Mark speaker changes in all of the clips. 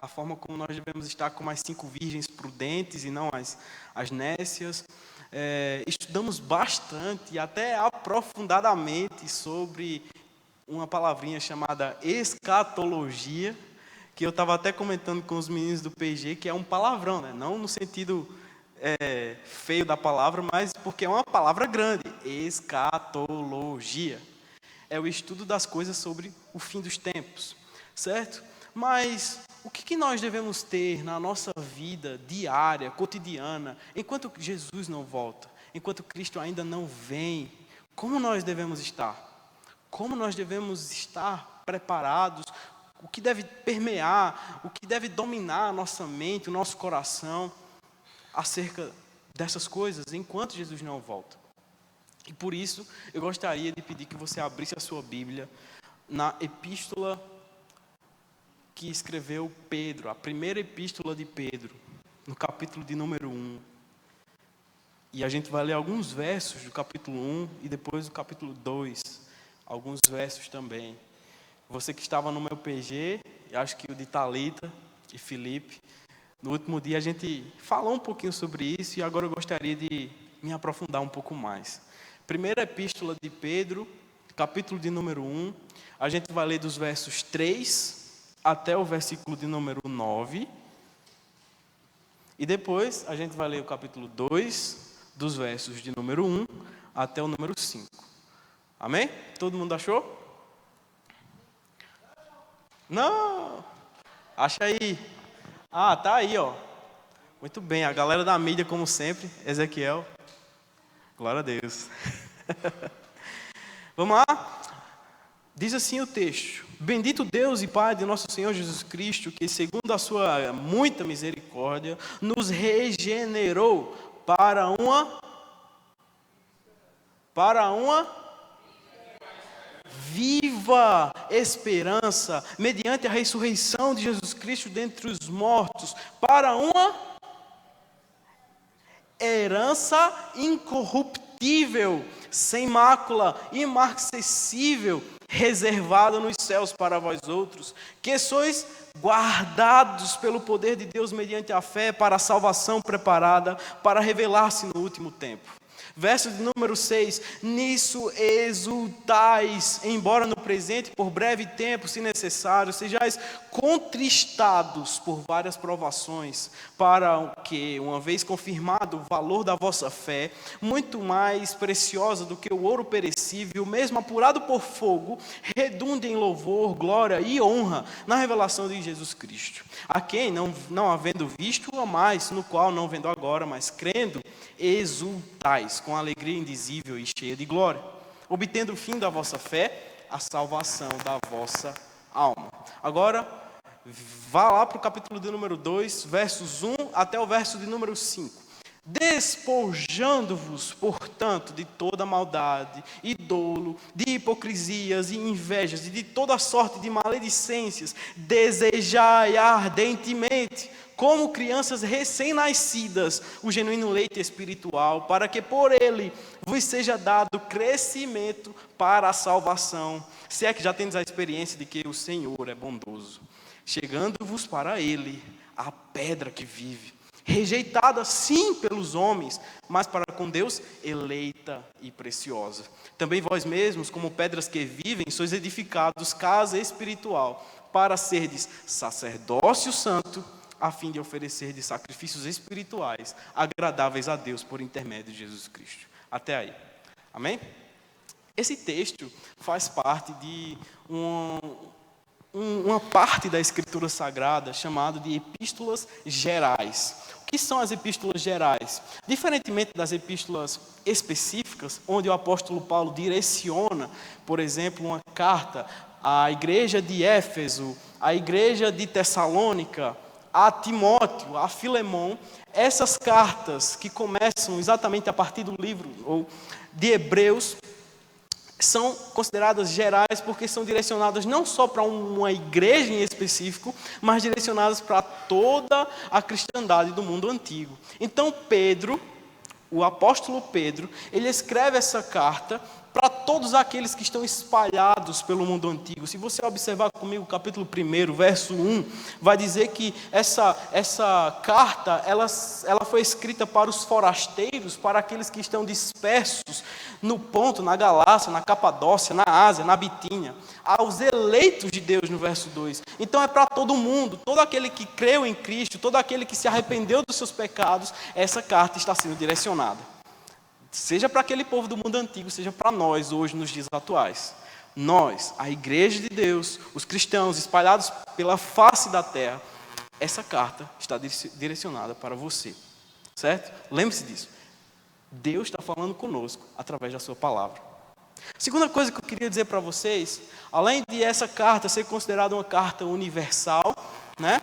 Speaker 1: a forma como nós devemos estar como as 5 virgens prudentes e não as nécias. Estudamos bastante e até aprofundadamente sobre uma palavrinha chamada escatologia, que eu estava até comentando com os meninos do PG, que é um palavrão, né? Não no sentido feio da palavra, mas porque é uma palavra grande. Escatologia é o estudo das coisas sobre o fim dos tempos, certo? Mas o que nós devemos ter na nossa vida diária, cotidiana, enquanto Jesus não volta, enquanto Cristo ainda não vem? Como nós devemos estar? Como nós devemos estar preparados? O que deve permear, o que deve dominar a nossa mente, o nosso coração acerca dessas coisas enquanto Jesus não volta? E por isso eu gostaria de pedir que você abrisse a sua Bíblia na epístola que escreveu Pedro, a primeira epístola de Pedro, no capítulo de número 1. E a gente vai ler alguns versos do capítulo 1 e depois do capítulo 2, alguns versos também. Você que estava no meu PG, acho que o de Thalita e Felipe, no último dia a gente falou um pouquinho sobre isso e agora eu gostaria de me aprofundar um pouco mais. Primeira epístola de Pedro, capítulo de número 1, a gente vai ler dos versos 3 até o versículo de número 9. E depois a gente vai ler o capítulo 2, dos versos de número 1 até o número 5. Amém? Todo mundo achou? Não! Acha aí. Ah, tá aí, ó. Muito bem, a galera da mídia, como sempre. Ezequiel. Glória a Deus. Vamos lá? Diz assim o texto: Bendito Deus e Pai de nosso Senhor Jesus Cristo, que segundo a sua muita misericórdia, nos regenerou para uma viva esperança, mediante a ressurreição de Jesus Cristo dentre os mortos, para uma herança incorruptível, sem mácula, imarcessível, reservada nos céus para vós outros, que sois guardados pelo poder de Deus mediante a fé para a salvação preparada para revelar-se no último tempo. Verso de número 6, nisso exultais, embora no presente, por breve tempo, se necessário, sejais contristados por várias provações, para que, uma vez confirmado o valor da vossa fé, muito mais preciosa do que o ouro perecível, mesmo apurado por fogo, redunde em louvor, glória e honra na revelação de Jesus Cristo, a quem, não havendo visto, amais, no qual, não vendo agora, mas crendo, exultais com alegria indizível e cheia de glória, obtendo o fim da vossa fé, a salvação da vossa alma. Agora, vá lá para o capítulo de número 2, versos 1 até o verso de número 5. Despojando-vos, portanto, de toda maldade e dolo, de hipocrisias e invejas e de toda sorte de maledicências, desejai ardentemente, como crianças recém-nascidas, o genuíno leite espiritual, para que por ele vos seja dado crescimento para a salvação, se é que já tendes a experiência de que o Senhor é bondoso, chegando-vos para ele, a pedra que vive, rejeitada sim pelos homens, mas para com Deus eleita e preciosa. Também vós mesmos, como pedras que vivem, sois edificados casa espiritual, para serdes sacerdócio santo, a fim de oferecer de sacrifícios espirituais, agradáveis a Deus por intermédio de Jesus Cristo. Até aí. Amém? Esse texto faz parte de uma parte da Escritura Sagrada chamada de epístolas gerais. O que são as epístolas gerais? Diferentemente das epístolas específicas, onde o apóstolo Paulo direciona, por exemplo, uma carta à igreja de Éfeso, à igreja de Tessalônica, a Timóteo, a Filemon, essas cartas que começam exatamente a partir do livro ou de Hebreus, são consideradas gerais porque são direcionadas não só para uma igreja em específico, mas direcionadas para toda a cristandade do mundo antigo. Então Pedro, o apóstolo Pedro, ele escreve essa carta para todos aqueles que estão espalhados pelo mundo antigo. Se você observar comigo o capítulo 1, verso 1, vai dizer que essa carta, ela foi escrita para os forasteiros, para aqueles que estão dispersos no Ponto, na Galácia, na Capadócia, na Ásia, na Bitínia, aos eleitos de Deus no verso 2. Então é para todo mundo, todo aquele que creu em Cristo, todo aquele que se arrependeu dos seus pecados, essa carta está sendo direcionada. Seja para aquele povo do mundo antigo, seja para nós hoje nos dias atuais. Nós, a igreja de Deus, os cristãos espalhados pela face da terra, essa carta está direcionada para você, certo? Lembre-se disso. Deus está falando conosco através da sua palavra. Segunda coisa que eu queria dizer para vocês, além de essa carta ser considerada uma carta universal, né,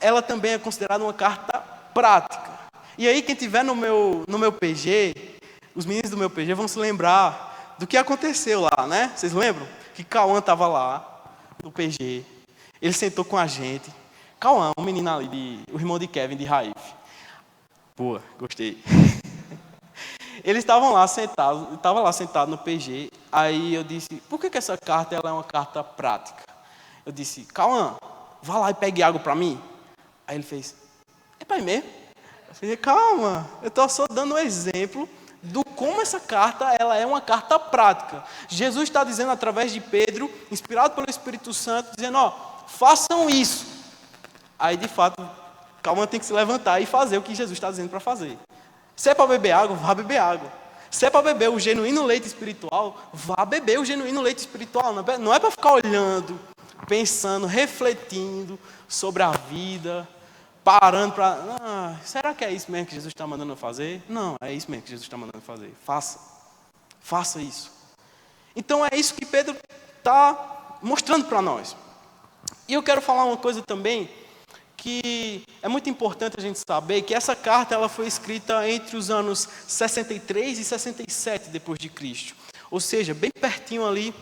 Speaker 1: ela também é considerada uma carta prática. E aí quem estiver no meu PG, os meninos do meu PG vão se lembrar do que aconteceu lá, né? Vocês lembram? Que Cauã estava lá no PG, ele sentou com a gente. Cauã, um menino ali, o irmão de Kevin, de Raif. Boa, gostei. Eles estavam lá sentados, eu estava lá sentado no PG. Aí eu disse, por que essa carta ela é uma carta prática? Eu disse, Cauã, vá lá e pegue água para mim. Aí ele fez, é pai mesmo? Eu falei, calma, eu estou só dando um exemplo do como essa carta ela é uma carta prática. Jesus está dizendo através de Pedro, inspirado pelo Espírito Santo, dizendo, façam isso. Aí de fato, Cauã tem que se levantar e fazer o que Jesus está dizendo para fazer. Se é para beber água, vá beber água. Se é para beber o genuíno leite espiritual, vá beber o genuíno leite espiritual. Não é para ficar olhando, pensando, refletindo sobre a vida, parando para... será que é isso mesmo que Jesus está mandando eu fazer? Não, é isso mesmo que Jesus está mandando eu fazer. Faça isso. Então é isso que Pedro está mostrando para nós. E eu quero falar uma coisa também, que é muito importante a gente saber, que essa carta ela foi escrita entre os anos 63 e 67 depois de Cristo. Ou seja, bem pertinho ali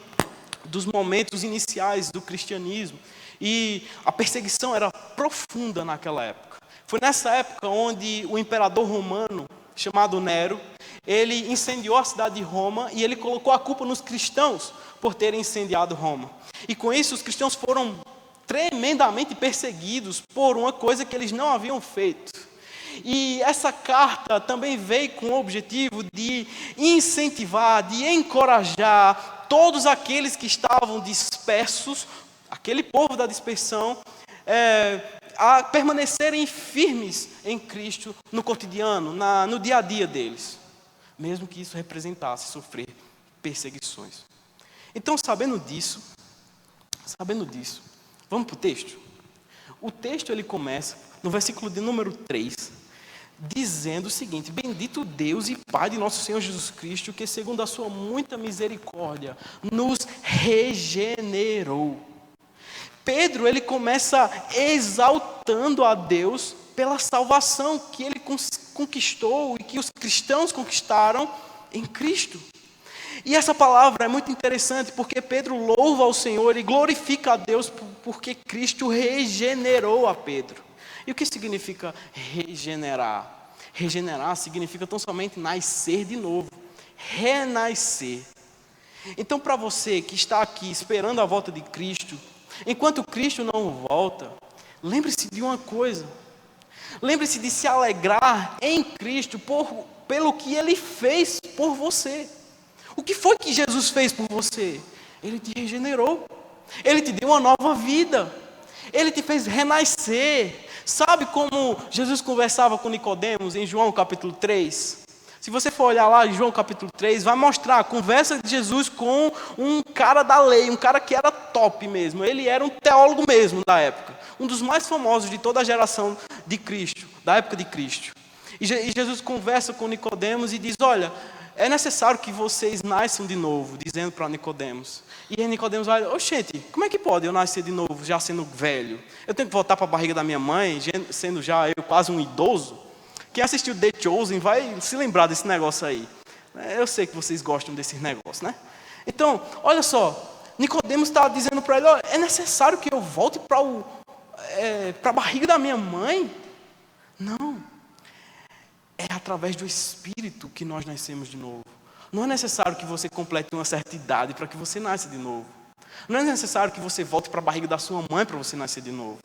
Speaker 1: dos momentos iniciais do cristianismo. E a perseguição era profunda naquela época. Foi nessa época onde o imperador romano, chamado Nero, ele incendiou a cidade de Roma e ele colocou a culpa nos cristãos por terem incendiado Roma. E com isso os cristãos foram tremendamente perseguidos por uma coisa que eles não haviam feito. E essa carta também veio com o objetivo de incentivar, de encorajar todos aqueles que estavam dispersos, aquele povo da dispersão, a permanecerem firmes em Cristo no cotidiano, no dia a dia deles, mesmo que isso representasse sofrer perseguições. Então, sabendo disso, vamos para o texto? O texto ele começa no versículo de número 3, dizendo o seguinte: bendito Deus e Pai de nosso Senhor Jesus Cristo, que segundo a sua muita misericórdia, nos regenerou. Pedro, ele começa exaltando a Deus pela salvação que ele conquistou e que os cristãos conquistaram em Cristo. E essa palavra é muito interessante porque Pedro louva ao Senhor e glorifica a Deus porque Cristo regenerou a Pedro. E o que significa regenerar? Regenerar significa tão somente nascer de novo, renascer. Então, para você que está aqui esperando a volta de Cristo, enquanto Cristo não volta, lembre-se de uma coisa. Lembre-se de se alegrar em Cristo pelo que Ele fez por você. O que foi que Jesus fez por você? Ele te regenerou. Ele te deu uma nova vida. Ele te fez renascer. Sabe como Jesus conversava com Nicodemos em João capítulo 3? Se você for olhar lá em João capítulo 3, vai mostrar a conversa de Jesus com um cara da lei, um cara que era top mesmo. Ele era um teólogo mesmo da época. Um dos mais famosos de toda a geração de Cristo, da época de Cristo. E Jesus conversa com Nicodemos e diz, olha, é necessário que vocês nasçam de novo, dizendo para Nicodemos. E aí Nicodemos vai, oxente, como é que pode eu nascer de novo, já sendo velho? Eu tenho que voltar para a barriga da minha mãe, sendo já eu quase um idoso? Quem assistiu The Chosen vai se lembrar desse negócio aí. Eu sei que vocês gostam desses negócios, né? Então, olha só, Nicodemos está dizendo para ele, olha, é necessário que eu volte para a barriga da minha mãe? Não. É através do Espírito que nós nascemos de novo. Não é necessário que você complete uma certa idade para que você nasça de novo. Não é necessário que você volte para a barriga da sua mãe para você nascer de novo.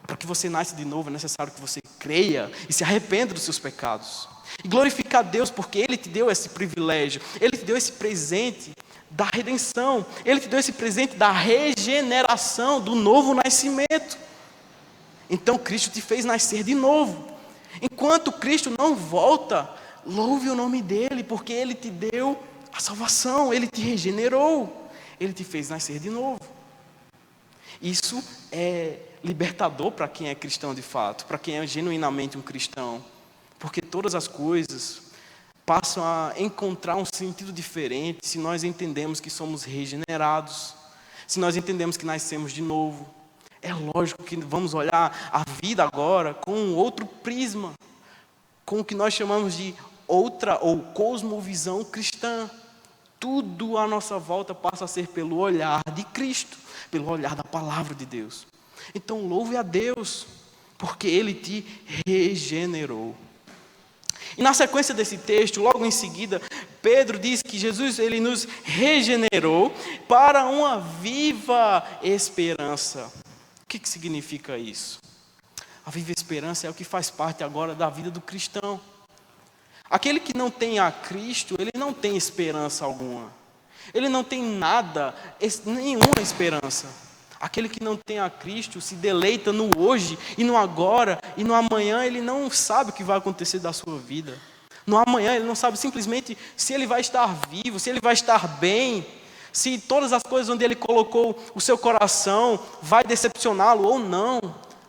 Speaker 1: Para que você nasça de novo é necessário que você creia e se arrependa dos seus pecados. E glorificar a Deus porque Ele te deu esse privilégio. Ele te deu esse presente da redenção. Ele te deu esse presente da regeneração, do novo nascimento. Então Cristo te fez nascer de novo. Enquanto Cristo não volta, louve o nome dEle, porque Ele te deu a salvação, Ele te regenerou, Ele te fez nascer de novo. Isso é libertador para quem é cristão de fato, para quem é genuinamente um cristão, porque todas as coisas passam a encontrar um sentido diferente se nós entendemos que somos regenerados, se nós entendemos que nascemos de novo. É lógico que vamos olhar a vida agora com um outro prisma, com o que nós chamamos de outra ou cosmovisão cristã. Tudo à nossa volta passa a ser pelo olhar de Cristo, pelo olhar da palavra de Deus. Então louve a Deus, porque Ele te regenerou. E na sequência desse texto, logo em seguida, Pedro diz que Jesus ele nos regenerou para uma viva esperança. O que significa isso? A viva esperança é o que faz parte agora da vida do cristão. Aquele que não tem a Cristo, ele não tem esperança alguma. Ele não tem nada, nenhuma esperança. Aquele que não tem a Cristo se deleita no hoje e no agora e no amanhã. Ele não sabe o que vai acontecer da sua vida. No amanhã ele não sabe simplesmente se ele vai estar vivo, se ele vai estar bem, se todas as coisas onde ele colocou o seu coração vai decepcioná-lo ou não.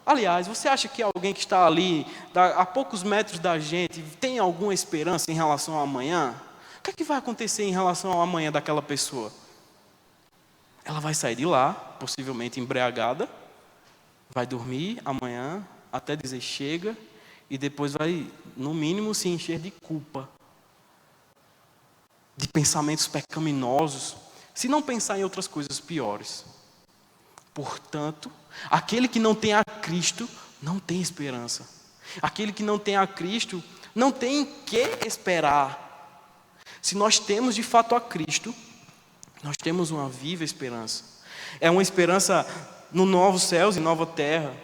Speaker 1: Aliás, você acha que alguém que está ali, a poucos metros da gente, tem alguma esperança em relação ao amanhã? O que é que vai acontecer em relação ao amanhã daquela pessoa? Ela vai sair de lá, possivelmente embriagada, vai dormir amanhã, até dizer chega, e depois vai, no mínimo, se encher de culpa, de pensamentos pecaminosos, se não pensar em outras coisas piores. Portanto, aquele que não tem a Cristo não tem esperança. Aquele que não tem a Cristo não tem que esperar. Se nós temos de fato a Cristo, nós temos uma viva esperança. É uma esperança no novo céus e nova terra.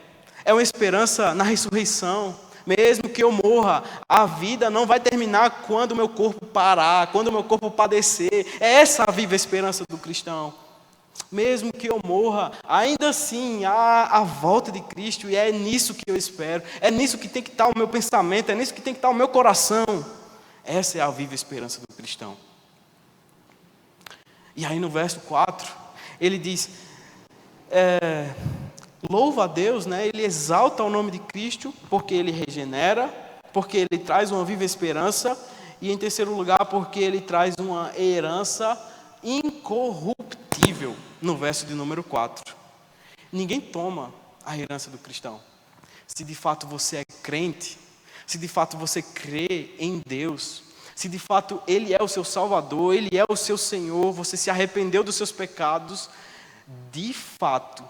Speaker 1: É uma esperança na ressurreição. Mesmo que eu morra, a vida não vai terminar quando o meu corpo parar, quando o meu corpo padecer. É essa a viva esperança do cristão. Mesmo que eu morra, ainda assim há a volta de Cristo, e é nisso que eu espero, é nisso que tem que estar o meu pensamento, é nisso que tem que estar o meu coração. Essa é a viva esperança do cristão. E aí no verso 4, ele diz, louva a Deus, né? Ele exalta o nome de Cristo, porque Ele regenera, porque Ele traz uma viva esperança, e em terceiro lugar, porque Ele traz uma herança incorruptível, no verso de número 4. Ninguém toma a herança do cristão. Se de fato você é crente, se de fato você crê em Deus, se de fato Ele é o seu Salvador, Ele é o seu Senhor, você se arrependeu dos seus pecados, de fato,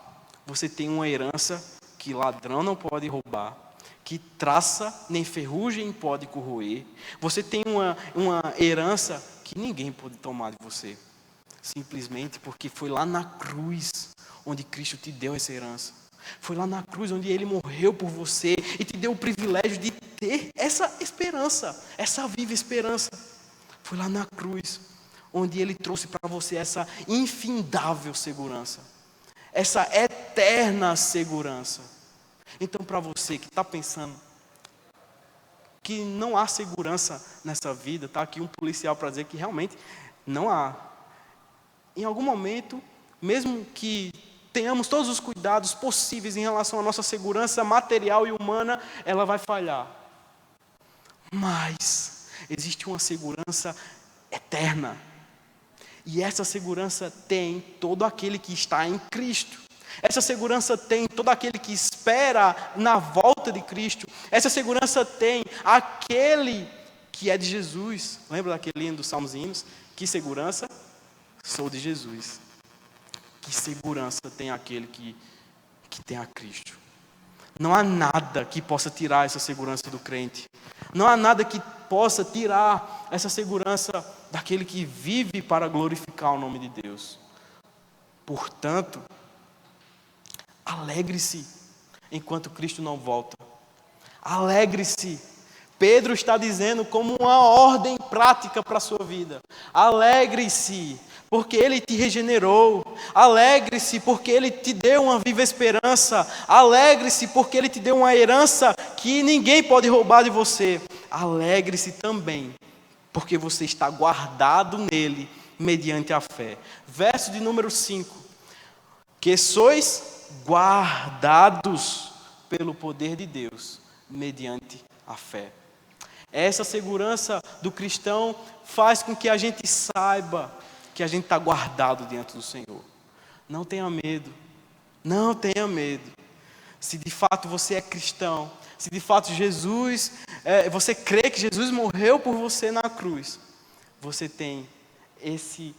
Speaker 1: você tem uma herança que ladrão não pode roubar, que traça nem ferrugem pode corroer. Você tem uma herança que ninguém pode tomar de você, simplesmente porque foi lá na cruz onde Cristo te deu essa herança. Foi lá na cruz onde Ele morreu por você e te deu o privilégio de ter essa esperança, essa viva esperança. Foi lá na cruz onde Ele trouxe para você essa infindável segurança, essa eterna segurança. Então, para você que está pensando que não há segurança nessa vida, está aqui um policial para dizer que realmente não há. Em algum momento, mesmo que tenhamos todos os cuidados possíveis em relação à nossa segurança material e humana, ela vai falhar. Mas existe uma segurança eterna. E essa segurança tem todo aquele que está em Cristo. Essa segurança tem todo aquele que espera na volta de Cristo. Essa segurança tem aquele que é de Jesus. Lembra daquele hino dos Salmos e Hinos? Que segurança? Sou de Jesus. Que segurança tem aquele que tem a Cristo? Não há nada que possa tirar essa segurança do crente. Não há nada que possa tirar essa segurança daquele que vive para glorificar o nome de Deus. Portanto, alegre-se enquanto Cristo não volta. Alegre-se. Pedro está dizendo como uma ordem prática para a sua vida. Alegre-se, porque Ele te regenerou. Alegre-se, porque Ele te deu uma viva esperança. Alegre-se, porque Ele te deu uma herança que ninguém pode roubar de você. Alegre-se também, porque você está guardado nele, mediante a fé. Verso de número 5. Que sois guardados pelo poder de Deus, mediante a fé. Essa segurança do cristão faz com que a gente saiba que a gente está guardado diante do Senhor. Não tenha medo, não tenha medo. Se de fato você é cristão, se de fato você crê que Jesus morreu por você na cruz, você tem esse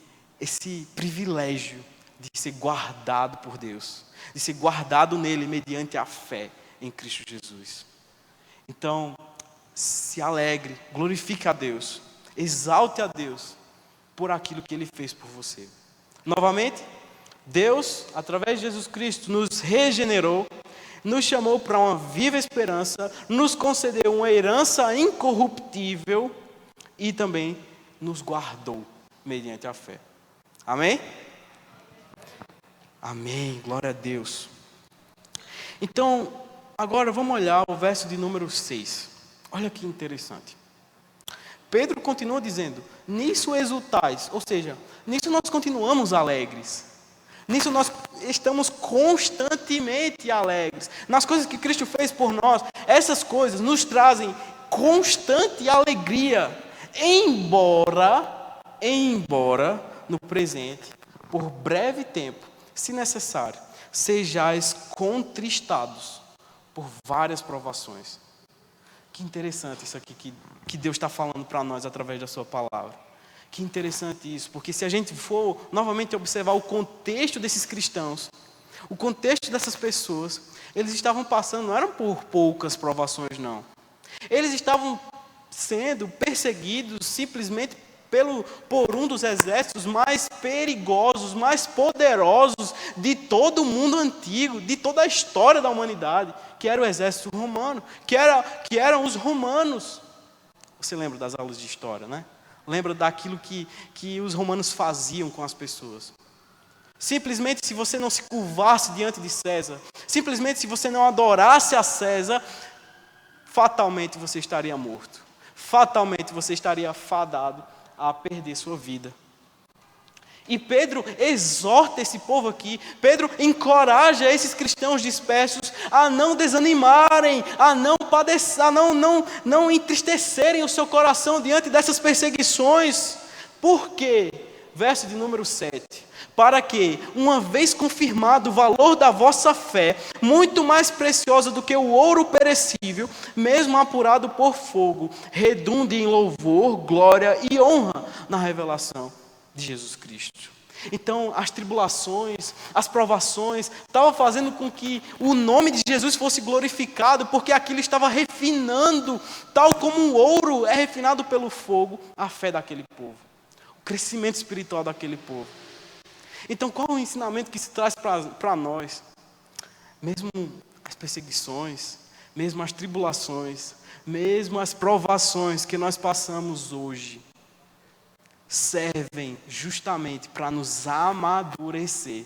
Speaker 1: privilégio de ser guardado por Deus, de ser guardado nele mediante a fé em Cristo Jesus. Então, se alegre, glorifique a Deus, exalte a Deus por aquilo que Ele fez por você. Novamente, Deus, através de Jesus Cristo, nos regenerou, nos chamou para uma viva esperança, nos concedeu uma herança incorruptível e também nos guardou mediante a fé. Amém? Amém, glória a Deus. Então, agora vamos olhar o verso de número 6. Olha que interessante. Pedro continua dizendo, nisso exultais, ou seja, nisso nós continuamos alegres. Nisso nós estamos constantemente alegres. Nas coisas que Cristo fez por nós, essas coisas nos trazem constante alegria. Embora no presente, por breve tempo, se necessário, sejais contristados por várias provações. Que interessante isso aqui que Deus está falando para nós através da sua palavra. Que interessante isso, porque se a gente for novamente observar o contexto desses cristãos, o contexto dessas pessoas, eles estavam passando, não eram por poucas provações não. Eles estavam sendo perseguidos simplesmente por um dos exércitos mais perigosos, mais poderosos de todo o mundo antigo, de toda a história da humanidade, que era o exército romano, que eram os romanos. Você lembra das aulas de história, né? Lembra daquilo que os romanos faziam com as pessoas. Simplesmente se você não se curvasse diante de César, simplesmente se você não adorasse a César, fatalmente você estaria morto. Fatalmente você estaria fadado a perder sua vida. E Pedro exorta esse povo aqui, Pedro encoraja esses cristãos dispersos a não desanimarem, a não padecer, a não entristecerem o seu coração diante dessas perseguições. Por quê? Verso de número 7. Para que, uma vez confirmado o valor da vossa fé, muito mais preciosa do que o ouro perecível, mesmo apurado por fogo, redunde em louvor, glória e honra na revelação de Jesus Cristo. Então, as tribulações, as provações, estavam fazendo com que o nome de Jesus fosse glorificado, porque aquilo estava refinando, tal como o ouro é refinado pelo fogo, a fé daquele povo, o crescimento espiritual daquele povo. Então, qual é o ensinamento que se traz para nós? Mesmo as perseguições, mesmo as tribulações, mesmo as provações que nós passamos hoje, servem justamente para nos amadurecer.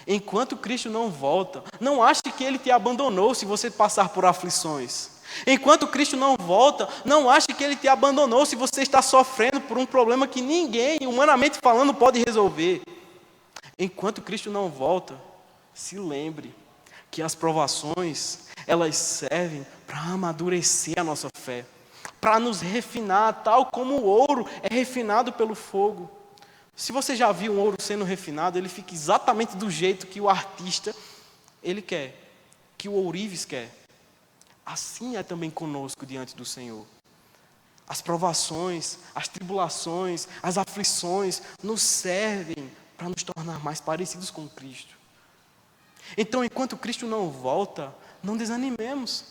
Speaker 1: Enquanto Cristo não volta, não ache que Ele te abandonou se você passar por aflições. Enquanto Cristo não volta, não ache que Ele te abandonou se você está sofrendo por um problema que ninguém, humanamente falando, pode resolver. Enquanto Cristo não volta, se lembre que as provações, elas servem para amadurecer a nossa fé, para nos refinar, tal como o ouro é refinado pelo fogo. Se você já viu um ouro sendo refinado, ele fica exatamente do jeito que o artista, ele quer, que o ourives quer. Assim é também conosco diante do Senhor. As provações, as tribulações, as aflições nos servem para nos tornar mais parecidos com Cristo. Então, enquanto Cristo não volta, não desanimemos.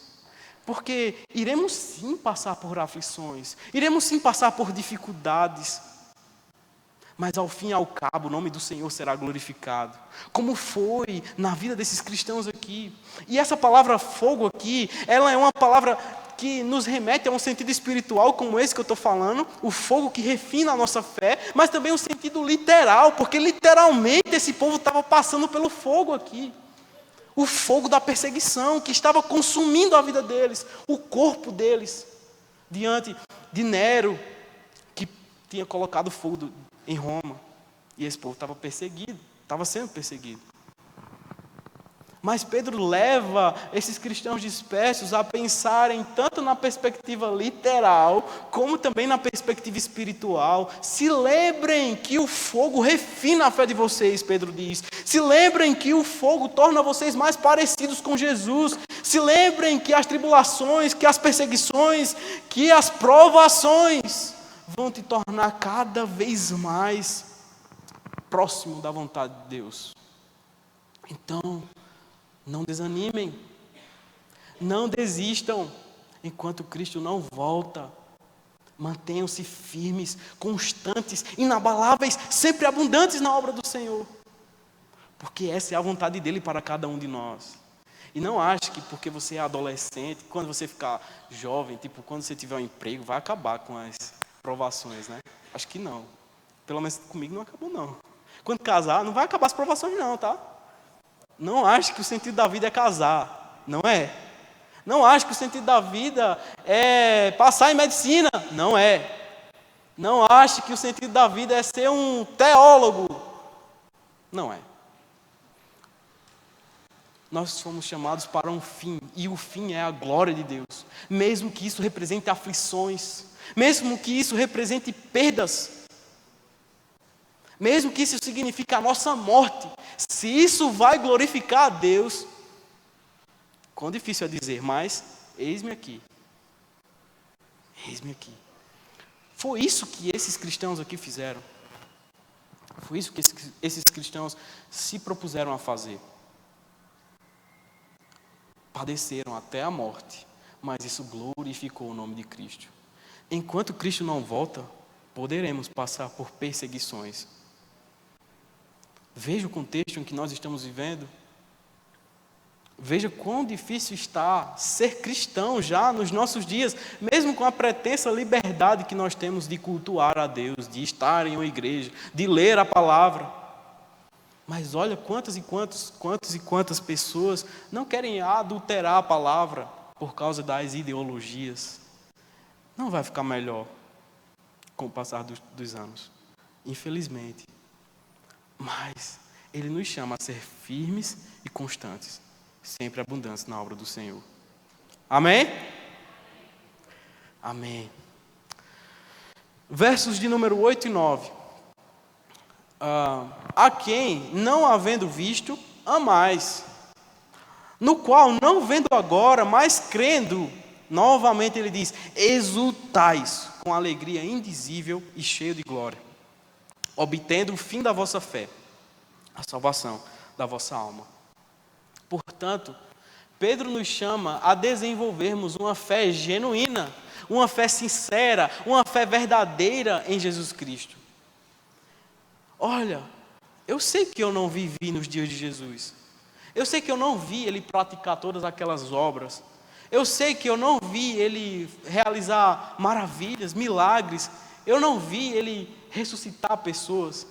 Speaker 1: Porque iremos sim passar por aflições, iremos sim passar por dificuldades, mas ao fim e ao cabo o nome do Senhor será glorificado, como foi na vida desses cristãos aqui. E essa palavra fogo aqui, ela é uma palavra que nos remete a um sentido espiritual como esse que eu estou falando, o fogo que refina a nossa fé, mas também um sentido literal, porque literalmente esse povo estava passando pelo fogo aqui. O fogo da perseguição que estava consumindo a vida deles, o corpo deles, diante de Nero, que tinha colocado fogo em Roma. E esse povo estava perseguido, estava sendo perseguido. Mas Pedro leva esses cristãos dispersos a pensarem tanto na perspectiva literal, como também na perspectiva espiritual. Se lembrem que o fogo refina a fé de vocês, Pedro diz. Se lembrem que o fogo torna vocês mais parecidos com Jesus. Se lembrem que as tribulações, que as perseguições, que as provações vão te tornar cada vez mais próximo da vontade de Deus. Então, não desanimem, não desistam, enquanto Cristo não volta. Mantenham-se firmes, constantes, inabaláveis, sempre abundantes na obra do Senhor. Porque essa é a vontade dEle para cada um de nós. E não ache que porque você é adolescente, quando você ficar jovem, tipo, quando você tiver um emprego, vai acabar com as provações, né? Acho que não. Pelo menos comigo não acabou, não. Quando casar, não vai acabar as provações, não, tá? Não ache que o sentido da vida é casar, não é? Não ache que o sentido da vida é passar em medicina, não é? Não ache que o sentido da vida é ser um teólogo, não é? Nós fomos chamados para um fim, e o fim é a glória de Deus, mesmo que isso represente aflições, mesmo que isso represente perdas, mesmo que isso signifique a nossa morte. Se isso vai glorificar a Deus, quão difícil é dizer, mas eis-me aqui. Eis-me aqui. Foi isso que esses cristãos aqui fizeram. Foi isso que esses cristãos se propuseram a fazer. Padeceram até a morte, mas isso glorificou o nome de Cristo. Enquanto Cristo não volta, poderemos passar por perseguições. Veja o contexto em que nós estamos vivendo. Veja quão difícil está ser cristão já nos nossos dias, mesmo com a pretensa liberdade que nós temos de cultuar a Deus, de estar em uma igreja, de ler a palavra. Mas olha quantas pessoas não querem adulterar a palavra por causa das ideologias. Não vai ficar melhor com o passar dos anos, infelizmente. Mas Ele nos chama a ser firmes e constantes, sempre abundantes na obra do Senhor. Amém? Amém. Versos de número 8 e 9. A quem, não havendo visto, amais, no qual, não vendo agora, mas crendo, novamente ele diz, exultais com alegria indizível e cheio de glória, obtendo o fim da vossa fé, a salvação da vossa alma. Portanto, Pedro nos chama a desenvolvermos uma fé genuína, uma fé sincera, uma fé verdadeira em Jesus Cristo. Olha, eu sei que eu não vivi nos dias de Jesus. Eu sei que eu não vi Ele praticar todas aquelas obras. Eu sei que eu não vi Ele realizar maravilhas, milagres. Eu não vi Ele ressuscitar pessoas.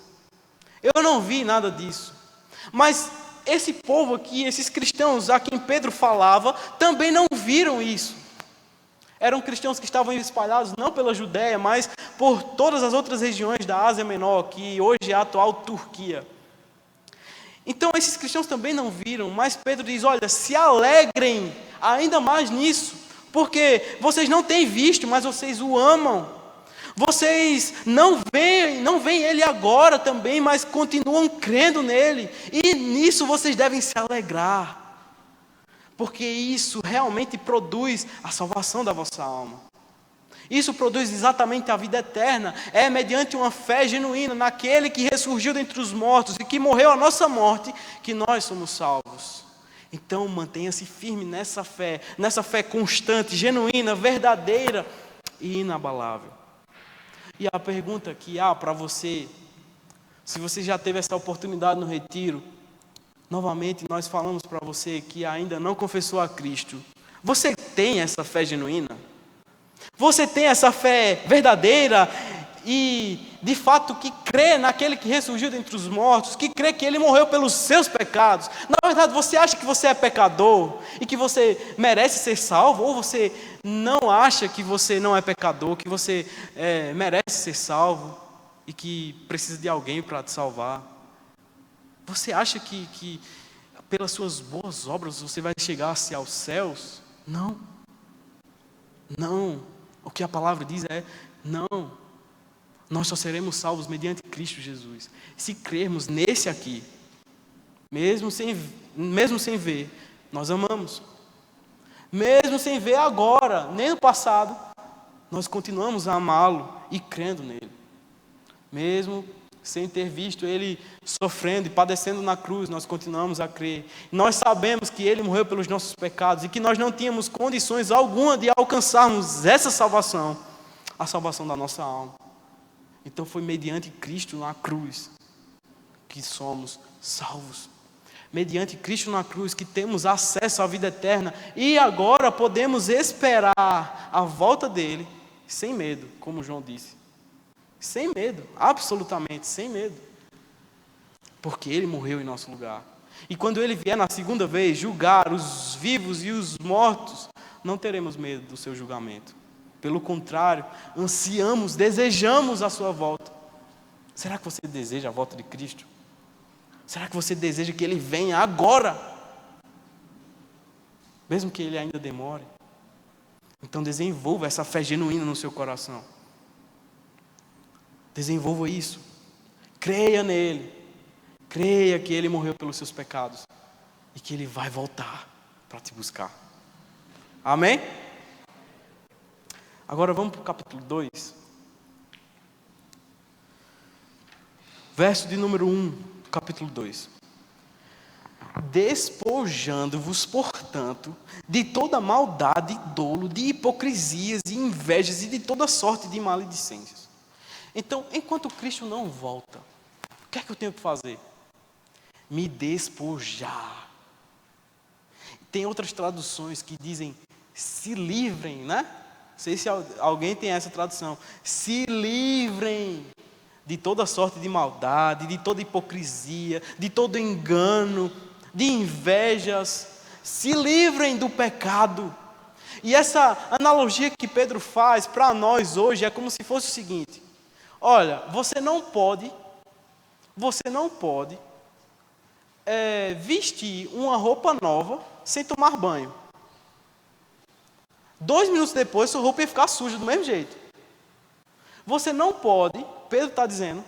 Speaker 1: Eu não vi nada disso. Mas esse povo aqui, esses cristãos a quem Pedro falava, também não viram isso. Eram cristãos que estavam espalhados não pela Judéia, mas por todas as outras regiões da Ásia Menor, que hoje é a atual Turquia. Então esses cristãos também não viram, mas Pedro diz, olha, se alegrem ainda mais nisso, porque vocês não têm visto, mas vocês o amam. Vocês não veem Ele agora também, mas continuam crendo nele. E nisso vocês devem se alegrar. Porque isso realmente produz a salvação da vossa alma. Isso produz exatamente a vida eterna. É mediante uma fé genuína naquele que ressurgiu dentre os mortos e que morreu a nossa morte, que nós somos salvos. Então mantenha-se firme nessa fé constante, genuína, verdadeira e inabalável. E a pergunta que há para você, se você já teve essa oportunidade no retiro, novamente nós falamos para você que ainda não confessou a Cristo. Você tem essa fé genuína? Você tem essa fé verdadeira e, de fato, que crê naquele que ressurgiu dentre os mortos, que crê que ele morreu pelos seus pecados? Na verdade, você acha que você é pecador e que você merece ser salvo? Ou você não acha que você não é pecador, que você merece ser salvo e que precisa de alguém para te salvar? Você acha que pelas suas boas obras você vai chegar-se aos céus? Não. Não. O que a palavra diz é não. Nós só seremos salvos mediante Cristo Jesus. Se crermos nesse aqui, mesmo sem ver, nós amamos. Mesmo sem ver agora, nem no passado, nós continuamos a amá-lo e crendo nele. Mesmo sem ter visto ele sofrendo e padecendo na cruz, nós continuamos a crer. Nós sabemos que ele morreu pelos nossos pecados e que nós não tínhamos condições alguma de alcançarmos essa salvação, a salvação da nossa alma. Então foi mediante Cristo na cruz que somos salvos. Mediante Cristo na cruz que temos acesso à vida eterna e agora podemos esperar a volta dele sem medo, como João disse. Sem medo, absolutamente sem medo. Porque ele morreu em nosso lugar. E quando ele vier na segunda vez julgar os vivos e os mortos, não teremos medo do seu julgamento. Pelo contrário, ansiamos, desejamos a sua volta. Será que você deseja a volta de Cristo? Será que você deseja que ele venha agora? Mesmo que ele ainda demore. Então desenvolva essa fé genuína no seu coração. Desenvolva isso. Creia nele. Creia que ele morreu pelos seus pecados. E que ele vai voltar para te buscar. Amém? Agora vamos para o capítulo 2. Verso de número 1, capítulo 2. Despojando-vos, portanto, de toda maldade, dolo, de hipocrisias e invejas e de toda sorte de maledicências. Então, enquanto Cristo não volta, o que é que eu tenho que fazer? Me despojar. Tem outras traduções que dizem se livrem, né? Não sei se alguém tem essa tradução. Se livrem de toda sorte de maldade, de toda hipocrisia, de todo engano, de invejas. Se livrem do pecado. E essa analogia que Pedro faz para nós hoje é como se fosse o seguinte: olha, você não pode vestir uma roupa nova sem tomar banho. 2 minutos depois, sua roupa ia ficar suja do mesmo jeito. Você não pode, Pedro está dizendo,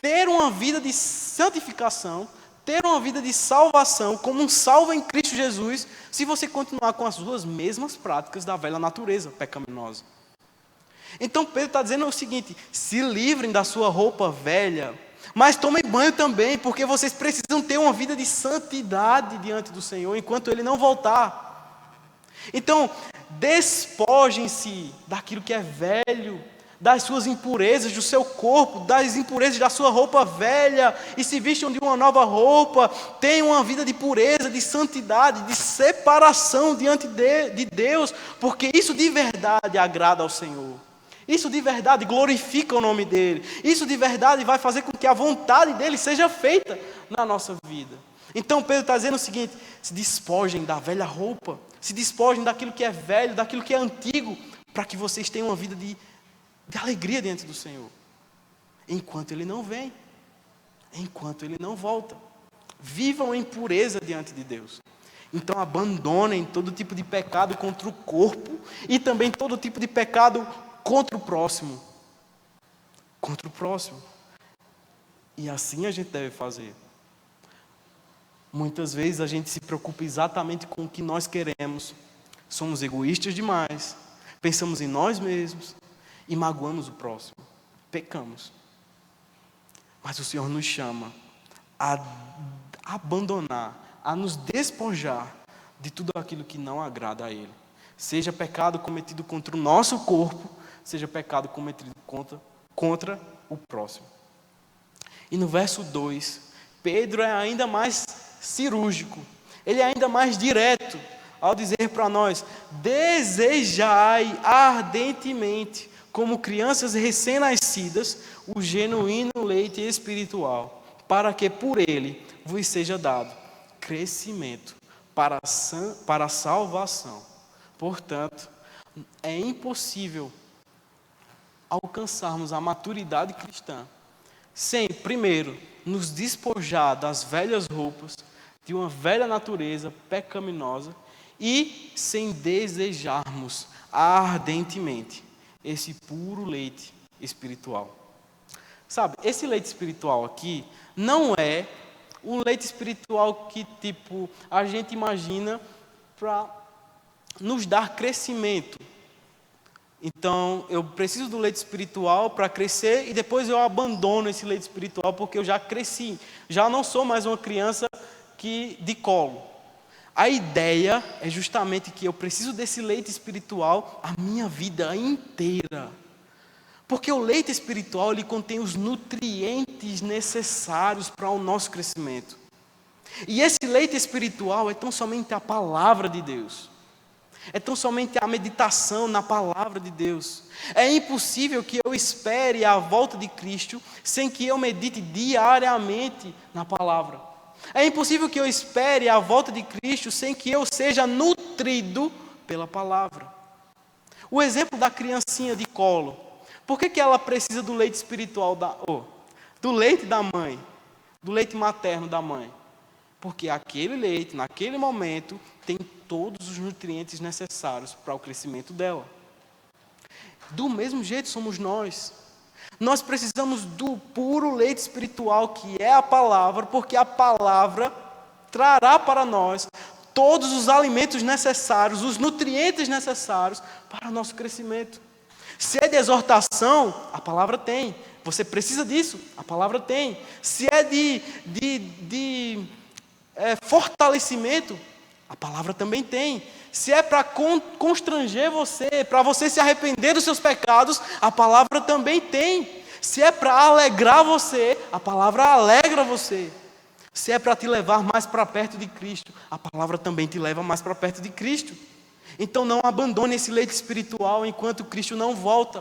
Speaker 1: ter uma vida de santificação, ter uma vida de salvação, como um salvo em Cristo Jesus, se você continuar com as suas mesmas práticas da velha natureza pecaminosa. Então Pedro está dizendo o seguinte: se livrem da sua roupa velha, mas tomem banho também, porque vocês precisam ter uma vida de santidade diante do Senhor, enquanto Ele não voltar. Então, despojem-se daquilo que é velho, das suas impurezas do seu corpo, das impurezas da sua roupa velha, e se vistam de uma nova roupa. Tenham uma vida de pureza, de santidade, de separação diante de Deus, porque isso de verdade agrada ao Senhor. Isso de verdade glorifica o nome dEle. Isso de verdade vai fazer com que a vontade dEle seja feita na nossa vida. Então Pedro está dizendo o seguinte: se despojem da velha roupa, se despojem daquilo que é velho, daquilo que é antigo, para que vocês tenham uma vida de alegria diante do Senhor, enquanto Ele não vem, enquanto Ele não volta. Vivam em pureza diante de Deus. Então abandonem todo tipo de pecado contra o corpo e também todo tipo de pecado contra o próximo. Contra o próximo. E assim a gente deve fazer. Muitas vezes a gente se preocupa exatamente com o que nós queremos. Somos egoístas demais. Pensamos em nós mesmos e magoamos o próximo. Pecamos. Mas o Senhor nos chama a abandonar, a nos despojar de tudo aquilo que não agrada a Ele. Seja pecado cometido contra o nosso corpo, seja pecado cometido contra o próximo. E no verso 2, Pedro é ainda mais cirúrgico, ele é ainda mais direto, ao dizer para nós: desejai ardentemente, como crianças recém-nascidas, o genuíno leite espiritual, para que por ele vos seja dado crescimento para a salvação. Portanto, é impossível alcançarmos a maturidade cristã sem, primeiro, nos despojar das velhas roupas, de uma velha natureza pecaminosa, e sem desejarmos ardentemente esse puro leite espiritual. Sabe, esse leite espiritual aqui não é um leite espiritual que, tipo, a gente imagina para nos dar crescimento. Então, eu preciso do leite espiritual para crescer e depois eu abandono esse leite espiritual porque eu já cresci. Já não sou mais uma criança de colo. A ideia é justamente que eu preciso desse leite espiritual a minha vida inteira. Porque o leite espiritual, ele contém os nutrientes necessários para o nosso crescimento. E esse leite espiritual é tão somente a palavra de Deus. É tão somente a meditação na palavra de Deus. É impossível que eu espere a volta de Cristo sem que eu medite diariamente na palavra. É impossível que eu espere a volta de Cristo sem que eu seja nutrido pela palavra. O exemplo da criancinha de colo. Por que ela precisa do leite espiritual do leite da mãe, do leite materno da mãe? Porque aquele leite, naquele momento, tem todos os nutrientes necessários para o crescimento dela. Do mesmo jeito somos nós. Nós precisamos do puro leite espiritual, que é a palavra, porque a palavra trará para nós todos os alimentos necessários, os nutrientes necessários para o nosso crescimento. Se é de exortação, a palavra tem. Você precisa disso, a palavra tem. Se é de fortalecimento, a palavra também tem. Se é para constranger você, para você se arrepender dos seus pecados, a palavra também tem. Se é para alegrar você, a palavra alegra você. Se é para te levar mais para perto de Cristo, a palavra também te leva mais para perto de Cristo. Então não abandone esse leite espiritual enquanto Cristo não volta.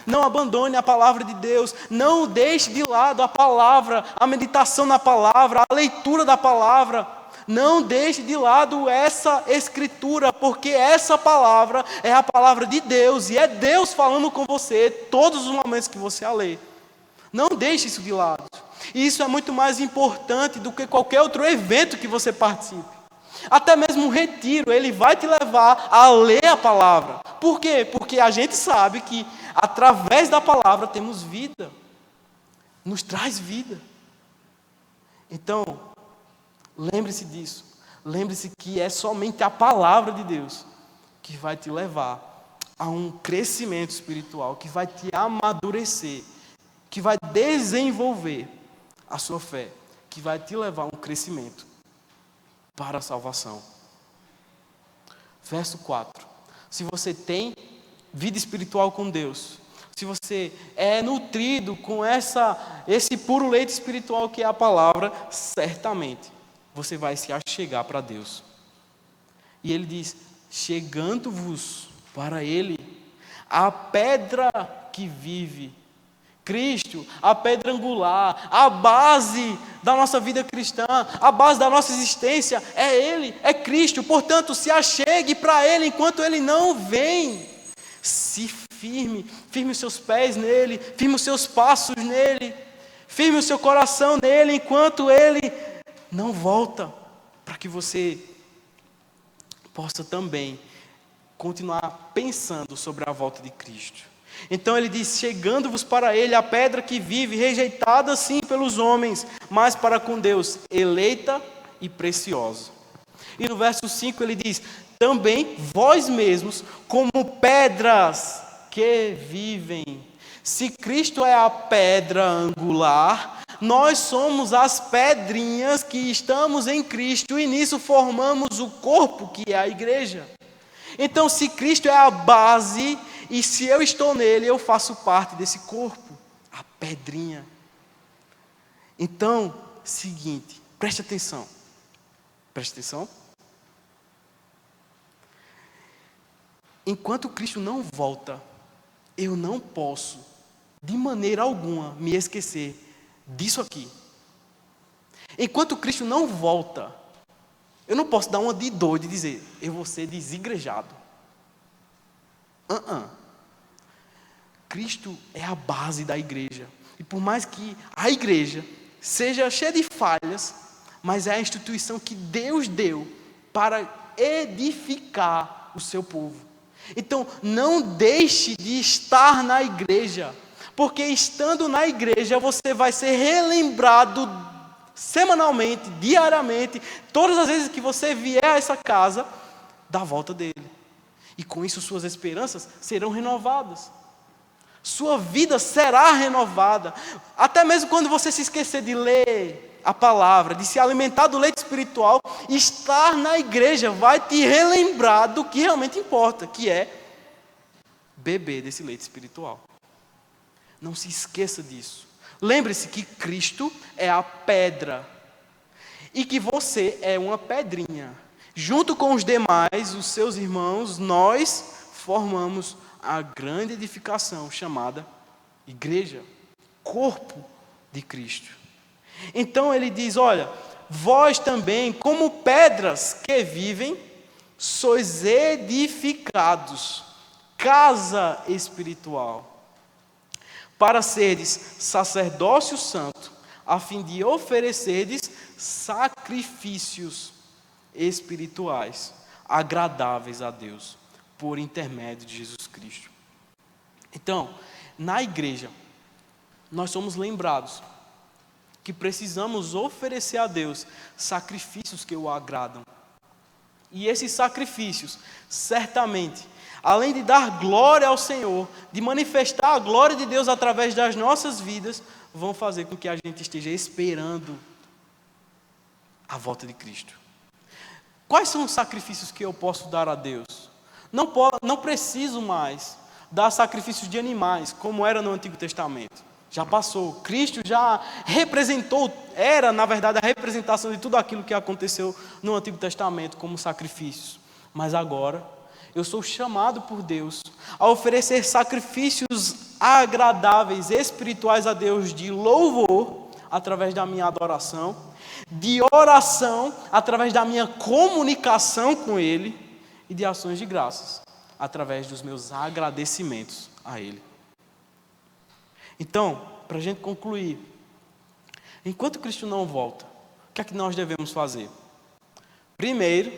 Speaker 1: Não abandone a palavra de Deus. Não deixe de lado a palavra, a meditação na palavra, a leitura da palavra. Não deixe de lado essa escritura, porque essa palavra é a palavra de Deus, e é Deus falando com você todos os momentos que você a lê. Não deixe isso de lado. E isso é muito mais importante do que qualquer outro evento que você participe. Até mesmo um retiro, ele vai te levar a ler a palavra. Por quê? Porque a gente sabe que através da palavra temos vida. Nos traz vida. Então, lembre-se disso. Lembre-se que é somente a palavra de Deus que vai te levar a um crescimento espiritual, que vai te amadurecer, que vai desenvolver a sua fé, que vai te levar a um crescimento para a salvação. Verso 4. Se você tem vida espiritual com Deus, se você é nutrido com esse puro leite espiritual que é a palavra, certamente você vai se achegar para Deus. E ele diz: chegando-vos para Ele, a pedra que vive, Cristo, a pedra angular, a base da nossa vida cristã, a base da nossa existência, é Ele, é Cristo. Portanto, se achegue para Ele enquanto Ele não vem. Se firme os seus pés nele, firme os seus passos nele, firme o seu coração nele enquanto Ele não volta, para que você possa também continuar pensando sobre a volta de Cristo. Então ele diz: chegando-vos para Ele, a pedra que vive, rejeitada sim pelos homens, mas para com Deus, eleita e preciosa. E no verso 5 ele diz: também vós mesmos, como pedras que vivem. Se Cristo é a pedra angular, Nós somos as pedrinhas que estamos em Cristo e nisso formamos o corpo que é a igreja. Então, se Cristo é a base e se eu estou nele, eu faço parte desse corpo, a pedrinha. Então, seguinte, preste atenção. Preste atenção. Enquanto Cristo não volta, eu não posso, de maneira alguma, me esquecer disso aqui. Enquanto Cristo não volta, eu não posso dar uma de doido e dizer, eu vou ser desigrejado. Cristo é a base da igreja. E por mais que a igreja seja cheia de falhas, mas é a instituição que Deus deu para edificar o seu povo. Então, não deixe de estar na igreja, porque estando na igreja, você vai ser relembrado semanalmente, diariamente, todas as vezes que você vier a essa casa, da volta dele. E com isso, suas esperanças serão renovadas. Sua vida será renovada. Até mesmo quando você se esquecer de ler a palavra, de se alimentar do leite espiritual, estar na igreja vai te relembrar do que realmente importa, que é beber desse leite espiritual. Não se esqueça disso. Lembre-se que Cristo é a pedra e que você é uma pedrinha. Junto com os demais, os seus irmãos, nós formamos a grande edificação chamada igreja, corpo de Cristo. Então ele diz, olha, vós também, como pedras que vivem, sois edificados, casa espiritual, para seres sacerdócio santo, a fim de oferecerdes sacrifícios espirituais, agradáveis a Deus, por intermédio de Jesus Cristo. Então, na igreja, nós somos lembrados que precisamos oferecer a Deus sacrifícios que o agradam. E esses sacrifícios, certamente, além de dar glória ao Senhor, de manifestar a glória de Deus através das nossas vidas, vão fazer com que a gente esteja esperando a volta de Cristo. Quais são os sacrifícios que eu posso dar a Deus? Não preciso mais dar sacrifícios de animais, como era no Antigo Testamento. Já passou. Cristo já representou, era na verdade a representação de tudo aquilo que aconteceu no Antigo Testamento como sacrifícios. Mas agora, eu sou chamado por Deus a oferecer sacrifícios agradáveis, espirituais a Deus, de louvor, através da minha adoração, de oração, através da minha comunicação com Ele, e de ações de graças, através dos meus agradecimentos a Ele. Então, para a gente concluir, enquanto Cristo não volta, o que é que nós devemos fazer? Primeiro,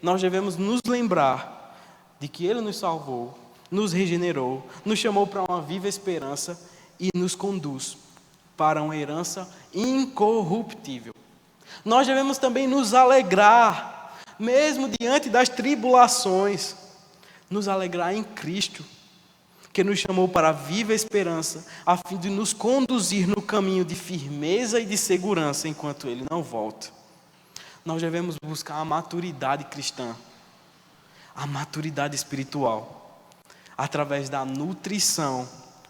Speaker 1: nós devemos nos lembrar de que Ele nos salvou, nos regenerou, nos chamou para uma viva esperança e nos conduz para uma herança incorruptível. Nós devemos também nos alegrar, mesmo diante das tribulações, nos alegrar em Cristo, que nos chamou para a viva esperança, a fim de nos conduzir no caminho de firmeza e de segurança enquanto Ele não volta. Nós devemos buscar a maturidade cristã, a maturidade espiritual, através da nutrição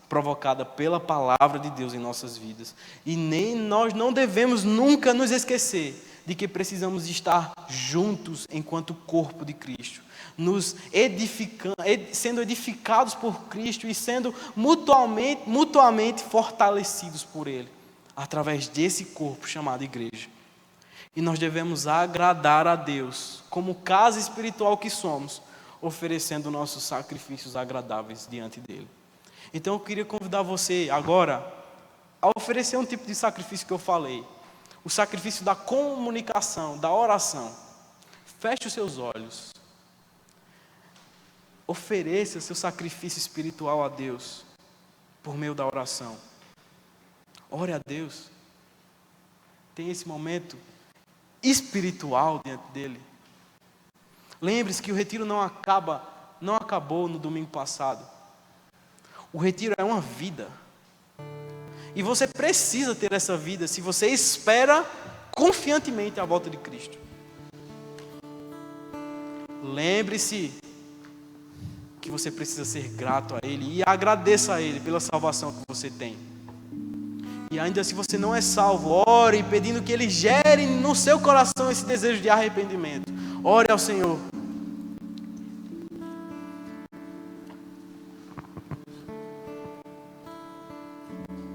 Speaker 1: provocada pela palavra de Deus em nossas vidas. E nós não devemos nunca nos esquecer de que precisamos estar juntos enquanto corpo de Cristo, nos edificando, sendo edificados por Cristo e sendo mutuamente fortalecidos por Ele, através desse corpo chamado igreja. E nós devemos agradar a Deus, como casa espiritual que somos, oferecendo nossos sacrifícios agradáveis diante dEle. Então eu queria convidar você agora a oferecer um tipo de sacrifício que eu falei, o sacrifício da comunicação, da oração. Feche os seus olhos. Ofereça seu sacrifício espiritual a Deus por meio da oração. Ore a Deus. Tenha esse momento espiritual diante dele. Lembre-se que o retiro não acabou no domingo passado. O retiro é uma vida. E você precisa ter essa vida se você espera confiantemente a volta de Cristo. Lembre-se que você precisa ser grato a Ele e agradeça a Ele pela salvação que você tem. E ainda se você não é salvo, ore pedindo que Ele gere no seu coração esse desejo de arrependimento. Ore ao Senhor